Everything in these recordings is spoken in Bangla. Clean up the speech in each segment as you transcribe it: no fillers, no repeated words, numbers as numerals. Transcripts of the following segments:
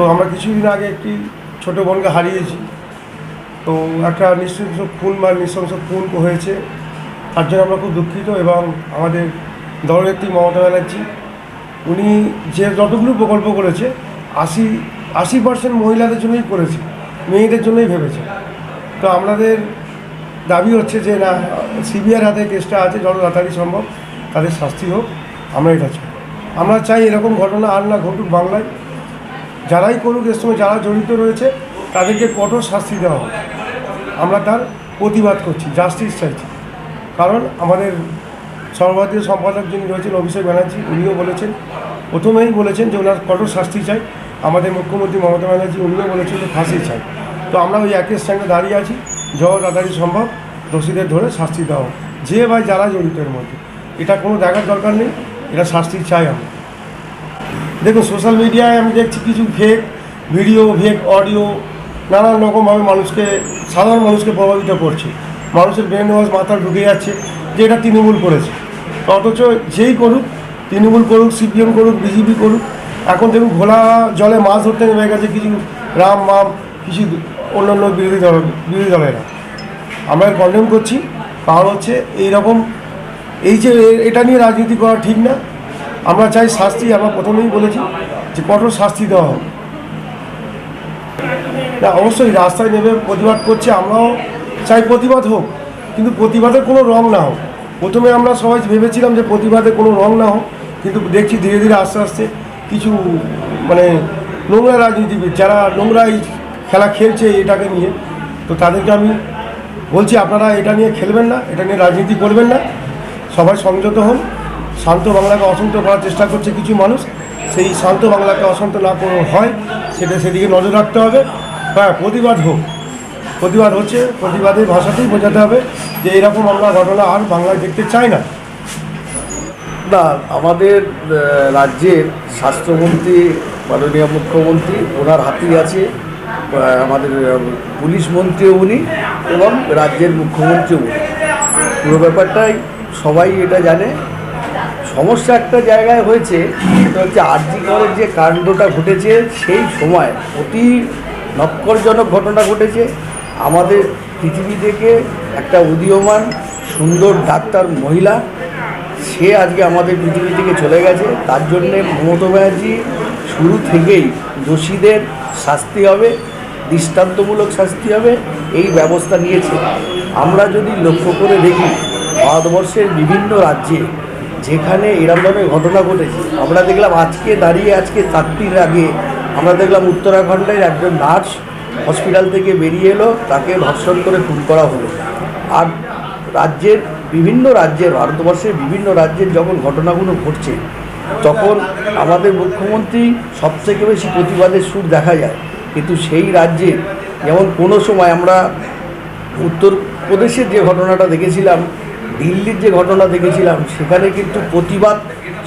তো আমরা কিছুদিন আগে একটি ছোট বোনকে হারিয়েছি। তো একটা নৃশংস খুন বা নৃশংস খুন হয়েছে, তার জন্য আমরা খুব দুঃখিত। এবং আমাদের দলনেত্রী মমতা ব্যানার্জি উনি যে যতগুলো প্রকল্প করেছে 80% মহিলাদের জন্যই করেছে, মেয়েদের জন্যই ভেবেছে। তো আমাদের দাবি হচ্ছে যে না, সিবিআইয়ের হাতে কেসটা আছে, যত তাড়াতাড়ি সম্ভব তাদের শাস্তি হোক, আমরা এটা চাই। আমরা চাই এরকম ঘটনা আর না ঘটুক বাংলায়। যারাই করুক এর সঙ্গে যারা জড়িত রয়েছে তাদেরকে কঠোর শাস্তি দেওয়া হোক। আমরা তার প্রতিবাদ করছি, জাস্টিস চাইছি। কারণ আমাদের সর্বভারতীয় সম্পাদক যিনি রয়েছেন অভিষেক ব্যানার্জি, উনিও বলেছেন, প্রথমেই বলেছেন যে ওনার কঠোর শাস্তি চাই। আমাদের মুখ্যমন্ত্রী মমতা ব্যানার্জি উনিও বলেছেন যে ফাঁসি চাই। তো আমরা ওই একই স্ট্যান্ডে দাঁড়িয়ে আছি, যত তাড়াতাড়ি সম্ভব দোষীদের ধরে শাস্তি দেওয়া হোক, যে ভাই যারা জড়িত এর মধ্যে। এটা কোনো দেখার দরকার নেই, এটা শাস্তি চাই আমরা। দেখুন, সোশ্যাল মিডিয়ায় আমি দেখছি কিছু ফেক ভিডিও, ফেক অডিও নানান রকমভাবে সাধারণ মানুষকে প্রভাবিত করছে। মানুষের ব্রেন ওয়াশ মাথায় ঢুকে যাচ্ছে যে এটা তৃণমূল করেছে। অথচ যেই করুক, তৃণমূল করুক, সিপিএম করুক, বিজেপি করুক, এখন দেখুন ঘোলা জলে মাছ ধরতে নেমে গেছে কিছু রাম মাম, কিছু অন্যান্য বিরোধী দলেরা। আমরা কন্ডেম করছি। কারণ হচ্ছে এইরকম যে এটা নিয়ে রাজনীতি করা ঠিক না। আমরা চাই শাস্তি, আমরা প্রথমেই বলেছি যে কঠোর শাস্তি দেওয়া হোক। না, অবশ্যই রাস্তায় নেমে প্রতিবাদ করছে, আমরাও চাই প্রতিবাদ হোক, কিন্তু প্রতিবাদের কোনো রং না হোক। প্রথমে আমরা সবাই ভেবেছিলাম যে প্রতিবাদে কোনো রং না হোক, কিন্তু দেখছি ধীরে ধীরে আস্তে আস্তে কিছু নোংরা রাজনীতিবিদ যারা নোংরা এই খেলা খেলছে এটাকে নিয়ে, তো তাদেরকে আমি বলছি আপনারা এটা নিয়ে খেলবেন না, এটা নিয়ে রাজনীতি করবেন না, সবাই সংযত হন। শান্ত বাংলাকে অশান্ত করার চেষ্টা করছে কিছু মানুষ, সেই শান্ত বাংলাকে অশান্ত না করে হয় সেদিকে নজর রাখতে হবে। হ্যাঁ, প্রতিবাদ হোক, প্রতিবাদ হচ্ছে, প্রতিবাদের ভাষাতেই বোঝাতে হবে যে এরকম আমরা ঘটনা আর বাংলায় দেখতে চাই না। না, আমাদের রাজ্যের স্বাস্থ্যমন্ত্রী মাননীয় মুখ্যমন্ত্রী, ওনার হাতেই আছে। আমাদের পুলিশ মন্ত্রীও উনি এবং রাজ্যের মুখ্যমন্ত্রীও উনি। পুরো ব্যাপারটাই সবাই এটা জানে। সমস্যা একটা জায়গায় হয়েছে, সেটা হচ্ছে আরজি করের যে কাণ্ডটা ঘটেছে সেই সময় অতি নক্করজনক ঘটনা ঘটেছে। আমাদের পৃথিবী থেকে একটা উদীয়মান সুন্দর ডাক্তার মহিলা, সে আজকে আমাদের পৃথিবী থেকে চলে গেছে। তার জন্যে মমতা ব্যানার্জি শুরু থেকেই দোষীদের শাস্তি হবে, দৃষ্টান্তমূলক শাস্তি হবে, এই ব্যবস্থা নিয়েছে। আমরা যদি লক্ষ্য করে দেখি, ভারতবর্ষের বিভিন্ন রাজ্যে যেখানে এরকম ধরনের ঘটনা ঘটেছে, আমরা দেখলাম আজকে 4 দিন আগে আমরা দেখলাম উত্তরাখণ্ডের একজন নার্স হসপিটাল থেকে বেরিয়ে এলো, তাকে ধর্ষণ করে খুন করা হলো। আর ভারতবর্ষের বিভিন্ন রাজ্যের যখন ঘটনাগুলো ঘটছে, তখন আমাদের মুখ্যমন্ত্রী সবথেকে বেশি প্রতিবাদের সুর দেখা যায়। কিন্তু সেই রাজ্যে, যেমন কোনো সময় আমরা উত্তরপ্রদেশের যে ঘটনাটা দেখেছিলাম, দিল্লির যে ঘটনা দেখেছিলাম, সেখানে কিন্তু প্রতিবাদ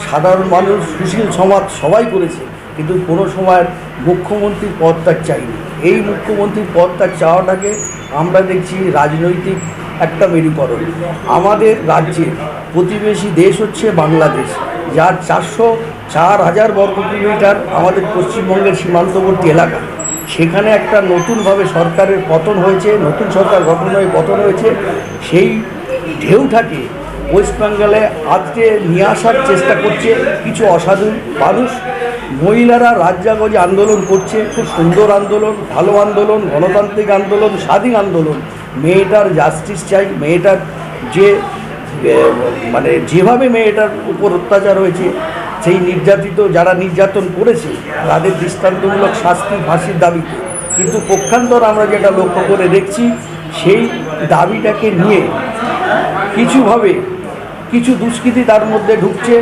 সাধারণ মানুষ, সুশীল সমাজ সবাই করেছে, কিন্তু কোনো সময় মুখ্যমন্ত্রীর পদত্যাগ চাইনি। এই মুখ্যমন্ত্রীর পদত্যাগ চাওয়াটাকে আমরা দেখছি রাজনৈতিক একটা মেরুকরণ। আমাদের রাজ্যে প্রতিবেশী দেশ হচ্ছে বাংলাদেশ, যার 4,000 বর্গ কিলোমিটার আমাদের পশ্চিমবঙ্গের সীমান্তবর্তী এলাকা। সেখানে একটা নতুনভাবে সরকারের পতন হয়েছে, নতুন সরকার গঠন হয়ে পতন হয়েছে। সেই ঢেউটাকে ওয়েস্ট বেঙ্গলে আজকে নিয়ে আসার চেষ্টা করছে কিছু অসাধু মানুষ। মহিলারা রাজ্জাগজে আন্দোলন করছে, খুব সুন্দর আন্দোলন, ভালো আন্দোলন, গণতান্ত্রিক আন্দোলন, স্বাধীন আন্দোলন। মেয়েটার জাস্টিস চাই। মেয়েটার যেভাবে মেয়েটার উপর অত্যাচার হয়েছে, সেই যারা নির্যাতন করেছে তাদের দৃষ্টান্তমূলক শাস্তি, ফাঁসির দাবিতে। কিন্তু পক্ষান্তর আমরা যেটা লক্ষ্য করে দেখছি, সেই দাবিটাকে নিয়ে কিছু দুষ্কৃতী তার মধ্যে ঢুকছে,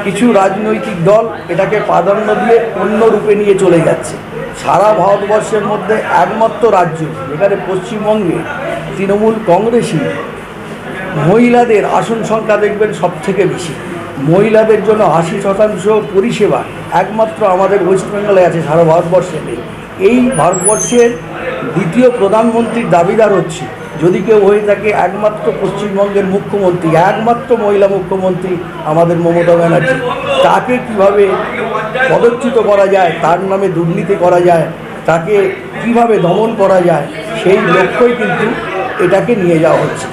কিছু রাজনৈতিক দল এটাকে প্রাধান্য দিয়ে অন্য রূপে নিয়ে চলে যাচ্ছে। সারা ভারতবর্ষের মধ্যে একমাত্র রাজ্য যেখানে পশ্চিমবঙ্গে তৃণমূল কংগ্রেসই মহিলাদের আসন সংখ্যা দেখবেন সবথেকে বেশি। মহিলাদের জন্য 80% পরিষেবা একমাত্র আমাদের ওয়েস্ট বেঙ্গলে আছে, সারা ভারতবর্ষে নেই। এই ভারতবর্ষের দ্বিতীয় প্রধানমন্ত্রীর দাবিদার হচ্ছে যদি কেউ হয়ে থাকে একমাত্র পশ্চিমবঙ্গের মুখ্যমন্ত্রী, একমাত্র মহিলা মুখ্যমন্ত্রী আমাদের মমতা ব্যানার্জি। তাকে কিভাবে পদচ্যুত করা যায়, তার নামে দুর্নীতি করা যায়, তাকে কিভাবে দমন করা যায়, সেই লক্ষ্যই কিন্তু এটাকে নিয়ে যাওয়া হচ্ছে।